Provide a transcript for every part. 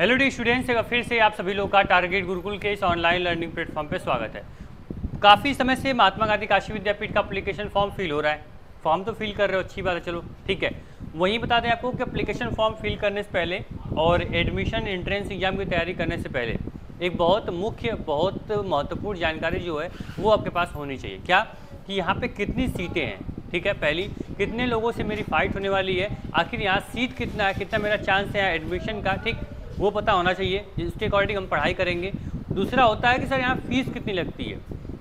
Hello D students, एक फिर से आप सभी लोगों का टारगेट गुरुकुल के इस ऑनलाइन लर्निंग प्लेटफॉर्म पे स्वागत है। काफ़ी समय से महात्मा गांधी काशी विद्यापीठ का एप्लीकेशन फॉर्म फिल हो रहा है। फॉर्म तो फिल कर रहे हो, अच्छी बात है, चलो ठीक है। वहीं बता दें आपको कि एप्लीकेशन फॉर्म फिल करने से पहले और एडमिशन एंट्रेंस एग्जाम की तैयारी करने से पहले एक बहुत मुख्य, बहुत महत्वपूर्ण जानकारी जो है वो आपके पास होनी चाहिए। क्या कि यहाँ पे कितनी सीटें हैं, ठीक है। पहली, कितने लोगों से मेरी फाइट होने वाली है, आखिर यहाँ सीट कितना है, कितना मेरा चांस है एडमिशन का, ठीक, वो पता होना चाहिए। उसके अकॉर्डिंग हम पढ़ाई करेंगे। दूसरा होता है कि सर यहाँ फीस कितनी लगती है,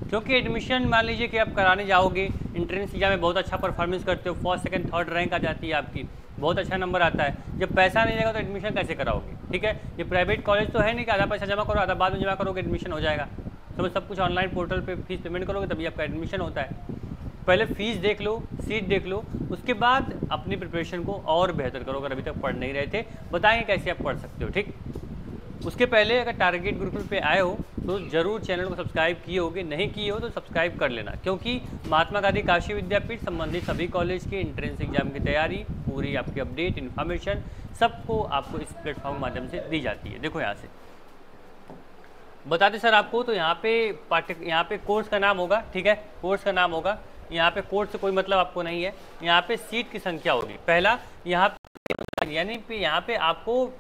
क्योंकि एडमिशन मान लीजिए कि आप कराने जाओगे, एंट्रेंस एग्जाम में बहुत अच्छा परफॉर्मेंस करते हो, फर्स्ट सेकंड थर्ड रैंक आ जाती है आपकी, बहुत अच्छा नंबर आता है। जब पैसा नहीं जाएगा तो एडमिशन कैसे कराओगे, ठीक है। ये प्राइवेट कॉलेज तो है नहीं कि आधा पैसा जमा करो, आधा बाद में जमा करोगे एडमिशन हो जाएगा। तो सब कुछ ऑनलाइन पोर्टल पर फीस पेमेंट करोगे तभी आपका एडमिशन होता है। पहले फीस देख लो, सीट देख लो, उसके बाद अपनी प्रिपरेशन को और बेहतर करो। अगर अभी तक पढ़ नहीं रहे थे, बताएंगे कैसे आप पढ़ सकते हो, ठीक। उसके पहले अगर टारगेट गुरुकुल पे आए हो तो ज़रूर चैनल को सब्सक्राइब किए होगे, नहीं किए हो तो सब्सक्राइब कर लेना, क्योंकि महात्मा गांधी काशी विद्यापीठ संबंधित सभी कॉलेज के एंट्रेंस एग्जाम की तैयारी, पूरी आपकी अपडेट इन्फॉर्मेशन सबको आपको इस प्लेटफॉर्म के माध्यम से दी जाती है। देखो यहाँ से बताते सर आपको, तो यहाँ पे कोर्स का नाम होगा, ठीक है, कोर्स का नाम होगा। यहाँ पे कोर्स से कोई मतलब आपको नहीं है। यहाँ पे सीट की संख्या होगी। पहला, यहाँ पे यानी यहाँ पे आपको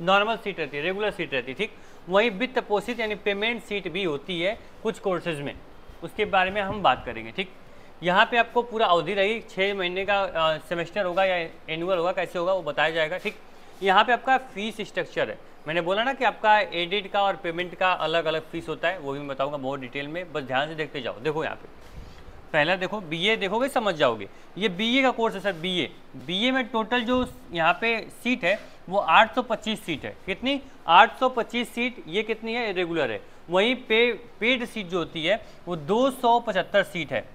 नॉर्मल सीट रहती है, रेगुलर सीट रहती है, ठीक। वहीं वित्त पोषित यानी पेमेंट सीट भी होती है कुछ कोर्सेज में, उसके बारे में हम बात करेंगे, ठीक। यहाँ पे आपको पूरा अवधि रहेगी, 6 महीने का सेमेस्टर होगा या एनुअल होगा, कैसे होगा वो बताया जाएगा, ठीक। यहाँ पे आपका फीस स्ट्रक्चर है। मैंने बोला ना कि आपका एडिट का और पेमेंट का अलग अलग फीस होता है, वो भी मैं बताऊँगा बहुत डिटेल में, बस ध्यान से देखते जाओ। देखो यहाँ पे पहला देखो, बीए देखोगे समझ जाओगे। ये बीए का कोर्स है सर। बीए में टोटल जो यहाँ पे सीट है वो 825 सीट है। कितनी? 825 सीट। ये कितनी है? रेगुलर है। वहीं पेड सीट जो होती है वो 275 सीट है,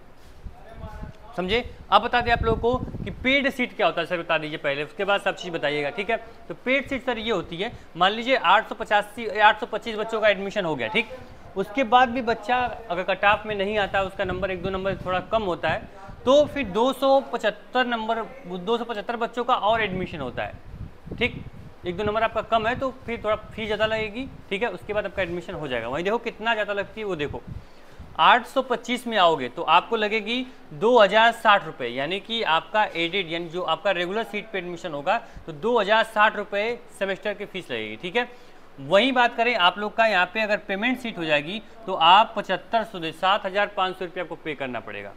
समझे। अब बता दें आप लोगों को कि पेड सीट क्या होता है सर, बता दीजिए पहले, उसके बाद सब चीज़ बताइएगा, ठीक है। तो पेड सीट सर ये होती है, मान लीजिए 825 बच्चों का एडमिशन हो गया, ठीक। उसके बाद भी बच्चा अगर कट ऑफ में नहीं आता, उसका नंबर 1-2 नंबर थोड़ा कम होता है, तो फिर 275 बच्चों का और एडमिशन होता है, ठीक। 1-2 नंबर आपका कम है तो फिर थोड़ा फीस ज़्यादा लगेगी, ठीक है। उसके बाद आपका एडमिशन हो जाएगा। वहीं देखो कितना ज़्यादा लगती है, वो देखो 825 में आओगे तो आपको लगेगी 2060 रुपये, यानी कि आपका एडेड यानी जो आपका रेगुलर सीट पे एडमिशन होगा तो 2060 रुपये सेमेस्टर की फीस लगेगी, ठीक है। वही बात करें आप लोग का, यहाँ पे अगर पेमेंट सीट हो जाएगी तो आप 7,500 रुपये आपको पे करना पड़ेगा,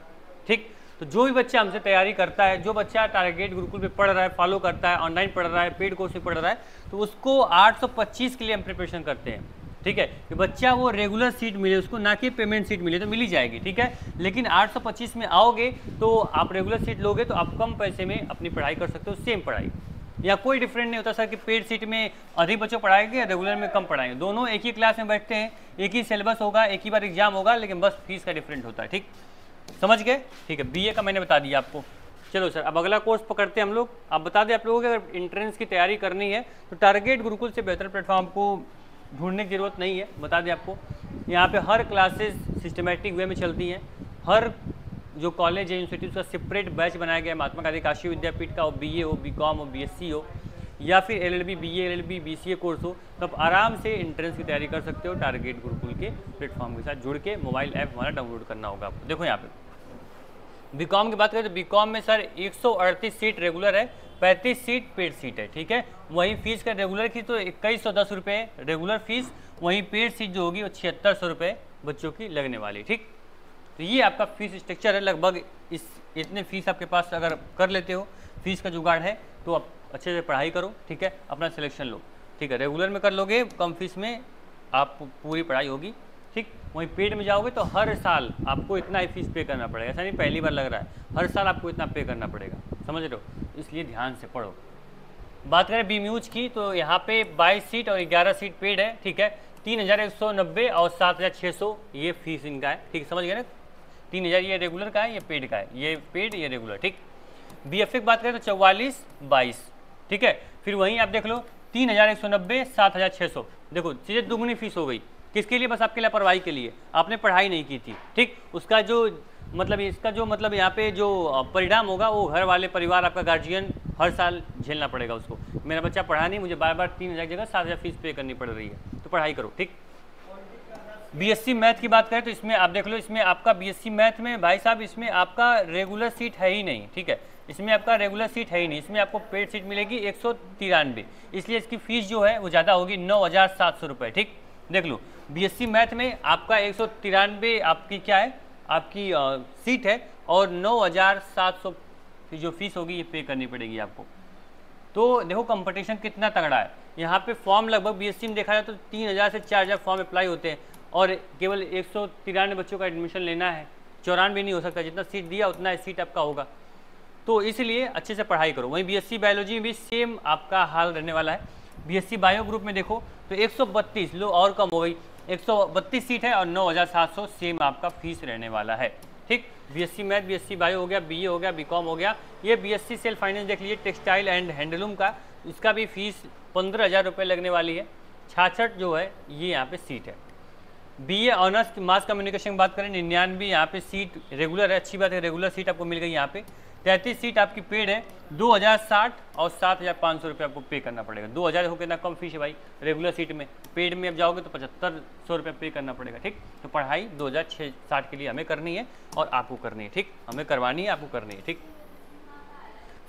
ठीक। तो जो भी बच्चा हमसे तैयारी करता है, जो बच्चा टारगेट गुरुकुल पे पढ़ रहा है, फॉलो करता है, ऑनलाइन पढ़ रहा है, पेड कोर्स में पढ़ रहा है, तो उसको 825 के लिए हम प्रिपरेशन करते हैं, ठीक है। कि बच्चा वो रेगुलर सीट मिले उसको, ना कि पेमेंट सीट मिले, तो मिल ही जाएगी, ठीक है। लेकिन 825 में आओगे तो आप रेगुलर सीट लोगे तो आप कम पैसे में अपनी पढ़ाई कर सकते हो, सेम पढ़ाई, या कोई डिफरेंट नहीं होता सर कि पेड सीट में अधिक बच्चों पढ़ाएंगे या रेगुलर में कम पढ़ाएंगे। दोनों एक ही क्लास में बैठते हैं, एक ही सिलेबस होगा, एक ही बार एग्जाम होगा, लेकिन बस फीस का डिफरेंट होता है, ठीक, समझ गए, ठीक है। बीए का मैंने बता दिया आपको। चलो सर, अब अगला कोर्स पकड़ते हैं हम लोग। आप बता दें आप लोगों को अगर एंट्रेंस की तैयारी करनी है तो टारगेट गुरुकुल से बेहतर प्लेटफॉर्म को ढूंढने की जरूरत नहीं है। बता दें आपको, यहाँ पे हर क्लासेस सिस्टमेटिक वे में चलती हैं। हर जो कॉलेज है, यूनिवर्सिटी, उसका सेपरेट बैच बनाया गया है। महात्मा गांधी काशी विद्यापीठ का हो, बीए हो, बीकॉम हो, बीएससी हो, या फिर LLB, BA, LLB, BCA course हो, तो आप आराम से एंट्रेंस की तैयारी कर सकते हो टारगेट गुरुकुल के प्लेटफॉर्म के साथ जुड़ के। मोबाइल ऐप हमारा डाउनलोड करना होगा आपको। देखो यहाँ पे बीकॉम की बात करें तो बीकॉम में सर 138 सीट रेगुलर है, 35 सीट पेड सीट है, ठीक है। वहीं फीस का रेगुलर की तो 2110 रुपये रेगुलर फीस, वहीं पेड सीट जो होगी वो 7600 रुपये बच्चों की लगने वाली, ठीक। तो ये आपका फीस स्ट्रक्चर है। लगभग इतने फीस आपके पास अगर कर लेते हो, फीस का जुगाड़ है, तो आप अच्छे से पढ़ाई करो, ठीक है, अपना सिलेक्शन लो, ठीक है। रेगुलर में कर लोगे कम फीस में आप पूरी पढ़ाई होगी, ठीक। वहीं पेड में जाओगे तो हर साल आपको इतना ही फीस पे करना पड़ेगा। ऐसा नहीं पहली बार लग रहा है, हर साल आपको इतना पे करना पड़ेगा, समझ रहे हो, इसलिए ध्यान से पढ़ो। बात करें बीम्यूज की तो यहाँ पे 22 सीट और 11 सीट पेड है, ठीक है। 3190 और 7600 ये फीस इनका है, ठीक, समझ गए ना। 3000 ये रेगुलर का है, ये पेड का है, ये पेड ये रेगुलर, ठीक। बीएफए की बात करें तो 44-22, ठीक है। फिर वहीं आप देख लो 3190 7600, देखो चीज़ें दुगनी फीस हो गई। किसके लिए? बस आपकी लापरवाही के लिए, आपने पढ़ाई नहीं की थी, ठीक। उसका जो मतलब इसका जो मतलब यहाँ पे जो परिणाम होगा वो घर वाले परिवार आपका गार्जियन हर साल झेलना पड़ेगा उसको। मेरा बच्चा पढ़ा नहीं, मुझे बार बार 3,000 की जगह 7,000 फीस पे करनी पड़ रही है, तो पढ़ाई करो। ठीक, बीएससी मैथ की बात करें तो इसमें आप देख लो, इसमें आपका बीएससी मैथ में भाई साहब इसमें आपका रेगुलर सीट है ही नहीं। ठीक है, इसमें आपका रेगुलर सीट है ही नहीं, इसमें आपको पेड सीट मिलेगी 193, इसलिए इसकी फीस जो है वो ज़्यादा होगी 9,700 रुपये। ठीक, देख लो बीएससी मैथ में आपका 193 आपकी क्या है, आपकी सीट है, और 9,700 की जो फीस होगी ये पे करनी पड़ेगी आपको। तो देखो कंपटीशन कितना तगड़ा है। यहाँ पे फॉर्म लगभग बीएससी में देखा जाए तो 3,000 से 4,000 फॉर्म अप्लाई होते हैं, और केवल 193 बच्चों का एडमिशन लेना है। 94 नहीं हो सकता, जितना सीट दिया उतना सीट आपका होगा, तो इसलिए अच्छे से पढ़ाई करो। वहीं बीएससी बायोलॉजी में भी सेम आपका हाल रहने वाला है। बीएससी बायो ग्रुप में देखो तो 132 लो और कम हो गई, 132 सीट है और 9,700 सेम आपका फीस रहने वाला है। ठीक, बीएससी मैथ, बीएससी बायो हो गया, बीए हो गया, बीकॉम हो गया। ये बीएससी सेल्फ फाइनेंस देख लीजिए, टेक्सटाइल एंड हैंडलूम का, इसका भी फीस 15,000 रुपये लगने वाली है। 66 जो है ये यहाँ पे सीट है। बीए ऑनर्स मास कम्युनिकेशन की बात करें 99 यहाँ पे सीट रेगुलर है, अच्छी बात है, रेगुलर सीट आपको मिल गई यहाँ पे। 33 सीट आपकी पेड है, 2,060 और 7,500 रुपये आपको पे करना पड़ेगा। 2,000 हो कितना कम फीस है भाई रेगुलर सीट में, पेड में अब जाओगे तो 7,500 रुपये पे करना पड़ेगा। ठीक, तो पढ़ाई 2,060 के लिए हमें करनी है और आपको करनी है। ठीक, हमें करवानी है, आपको करनी है। ठीक,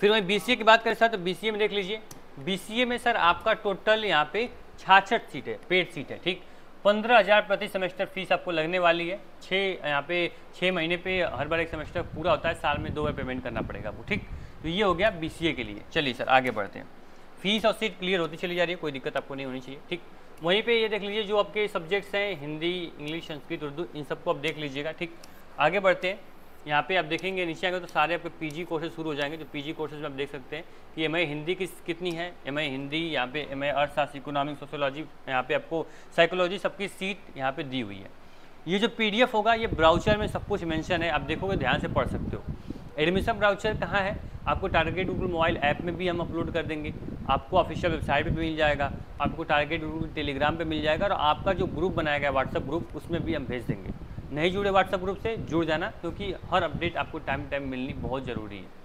फिर वहीं बीसीए की बात करें सर तो बीसीए में देख लीजिए, बीसीए में सर आपका टोटल यहाँ पे 66 सीट है, पेड सीट है। ठीक, 15,000 प्रति सेमेस्टर फीस आपको लगने वाली है। 6 महीने पे हर बार एक सेमेस्टर पूरा होता है, साल में 2 बार पेमेंट करना पड़ेगा आपको। ठीक, तो ये हो गया बीसीए के लिए। चलिए सर आगे बढ़ते हैं। फीस और सीट क्लियर होती चली जा रही है, कोई दिक्कत आपको नहीं होनी चाहिए। ठीक, वहीं पे ये देख लीजिए जो आपके सब्जेक्ट्स हैं हिंदी, इंग्लिश, संस्कृत, उर्दू, इन सबको आप देख लीजिएगा। ठीक, आगे बढ़ते हैं। यहाँ पे आप देखेंगे नीचे आएंगे तो सारे आपके पीजी कोर्सेज शुरू हो जाएंगे। तो पीजी कोर्सेज में आप देख सकते हैं कि एमए हिंदी कितनी है, एमए हिंदी, यहाँ पे एमए अर्थशास्त्र, इकोनॉमिक्स, सोशियोलॉजी, यहाँ पे आपको साइकोलॉजी, सबकी सीट यहाँ पे दी हुई है। ये जो पीडीएफ होगा ये ब्राउचर में सब कुछ मेंशन है, आप देखोगे ध्यान से पढ़ सकते हो। एडमिशन ब्राउचर कहाँ है, आपको टारगेट गूगल मोबाइल ऐप में भी हम अपलोड कर देंगे, आपको ऑफिशियल वेबसाइट पे भी मिल जाएगा, आपको टारगेट गूगल टेलीग्राम पे मिल जाएगा, और आपका जो ग्रुप बनाया गया व्हाट्सअप ग्रुप उसमें भी हम भेज देंगे। नहीं जुड़े व्हाट्सअप ग्रुप से जुड़ जाना, क्योंकि हर अपडेट आपको टाइम मिलनी बहुत ज़रूरी है।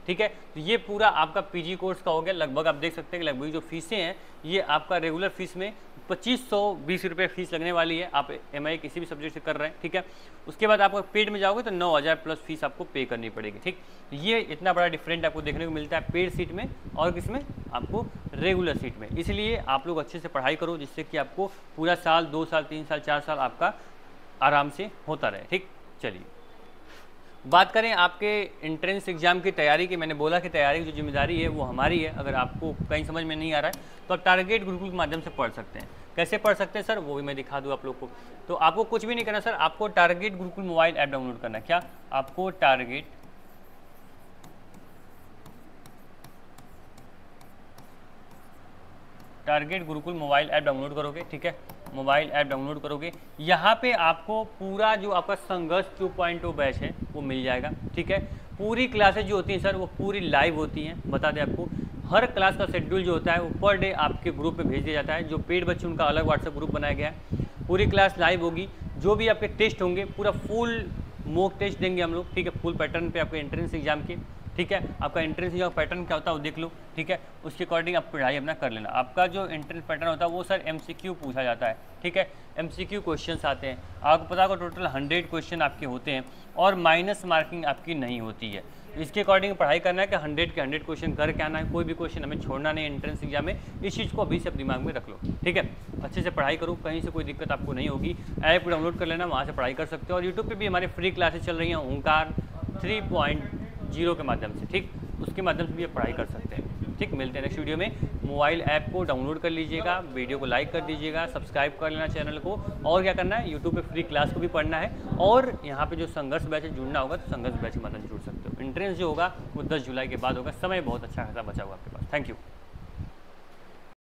ठीक है, तो ये पूरा आपका पीजी कोर्स का हो गया। लगभग आप देख सकते हैं कि लगभग जो फीसें हैं ये आपका रेगुलर फीस में 2,520 रुपये फीस लगने वाली है, आप एमआई किसी भी सब्जेक्ट से कर रहे हैं। ठीक है, उसके बाद आप पेड में जाओगे तो 9,000 प्लस फीस आपको पे करनी पड़ेगी। ठीक, ये इतना बड़ा डिफरेंट आपको देखने को मिलता है पेड सीट में और किसमें, आपको रेगुलर सीट में। इसलिए आप लोग अच्छे से पढ़ाई करो, जिससे कि आपको पूरा साल, 2 साल, 3 साल, 4 साल आपका आराम से होता रहे। ठीक, चलिए बात करें आपके एंट्रेंस एग्जाम की तैयारी की। मैंने बोला कि तैयारी की जो जिम्मेदारी है वो हमारी है। अगर आपको कहीं समझ में नहीं आ रहा है तो आप टारगेट गुरुकुल के माध्यम से पढ़ सकते हैं। कैसे पढ़ सकते हैं सर, वो भी मैं दिखा दूँ आप लोग को। तो आपको कुछ भी नहीं करना सर, आपको target Gurukul mobile app download करना है। क्या आपको target Gurukul mobile app download करोगे। ठीक है, मोबाइल ऐप डाउनलोड करोगे, यहाँ पे आपको पूरा जो आपका संघर्ष 2.0 बैच है वो मिल जाएगा। ठीक है, पूरी क्लासेज जो होती हैं सर वो पूरी लाइव होती हैं। बता दें आपको, हर क्लास का शेड्यूल जो होता है वो पर डे आपके ग्रुप पे भेज दिया जाता है। जो पेड बच्चे उनका अलग व्हाट्सएप ग्रुप बनाया गया है। पूरी क्लास लाइव होगी, जो भी आपके टेस्ट होंगे पूरा फुल मॉक टेस्ट देंगे हम लोग। ठीक है, फुल पैटर्न पे आपके एंट्रेंस एग्जाम के। ठीक है, आपका एंट्रेंस एग्जाम पैटर्न क्या होता है वो देख लो। ठीक है, उसके अकॉर्डिंग आप पढ़ाई अपना कर लेना। आपका जो एंट्रेंस पैटर्न होता है वो सर MCQ पूछा जाता है। ठीक है, MCQ क्वेश्चंस आते हैं, आपको पता होगा टोटल 100 क्वेश्चन आपके होते हैं और माइनस मार्किंग आपकी नहीं होती है। इसके अकॉर्डिंग पढ़ाई करना है कि 100 के 100 क्वेश्चन करके आना है, कोई भी क्वेश्चन हमें छोड़ना नहीं एंट्रेंस एग्जाम में। इस चीज़ को अभी से दिमाग में रख लो। ठीक है, अच्छे से पढ़ाई करो, कहीं से कोई दिक्कत आपको नहीं होगी। ऐप डाउनलोड कर लेना, वहाँ से पढ़ाई कर सकते हो। और यूट्यूब पे भी हमारे फ्री क्लासेस चल रही हैं ओंकार 3.0 के माध्यम से। ठीक, उसके माध्यम से भी आप पढ़ाई कर सकते हैं। ठीक, मिलते हैं नेक्स्ट वीडियो में। मोबाइल ऐप को डाउनलोड कर लीजिएगा, वीडियो को लाइक कर दीजिएगा, सब्सक्राइब कर लेना चैनल को। और क्या करना है, यूट्यूब पे फ्री क्लास को भी पढ़ना है, और यहाँ पे जो संघर्ष बैच है जुड़ना होगा तो संघर्ष बैच के माध्यम से जुड़ सकते हो। एंट्रेंस जो होगा वो 10 जुलाई के बाद होगा, समय बहुत अच्छा खासा बचा हुआ आपके पास। Thank you.